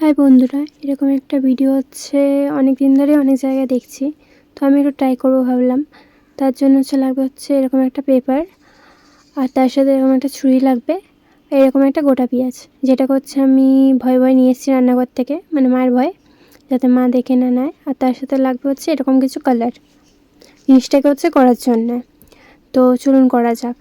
High বন্ধুরা, এরকম একটা ভিডিও হচ্ছে অনেক দিন ধরে অনেক জায়গায় দেখছি। তো আমি একটু ট্রাই করবো ভাবলাম। তার জন্য লাগবে হচ্ছে এরকম একটা পেপার, আর তার সাথে এরকম একটা ছুরি লাগবে, এরকম একটা গোটা পেঁয়াজ, যেটা হচ্ছে আমি ভয় ভয় নিয়ে এসেছি রান্নাঘর থেকে, মানে মায়ের ভয়, যাতে মা দেখে না নেয়। আর তার সাথে লাগবে হচ্ছে এরকম কিছু কালার, জিনিসটাকে হচ্ছে করার জন্যে। তো চলুন করা যাক।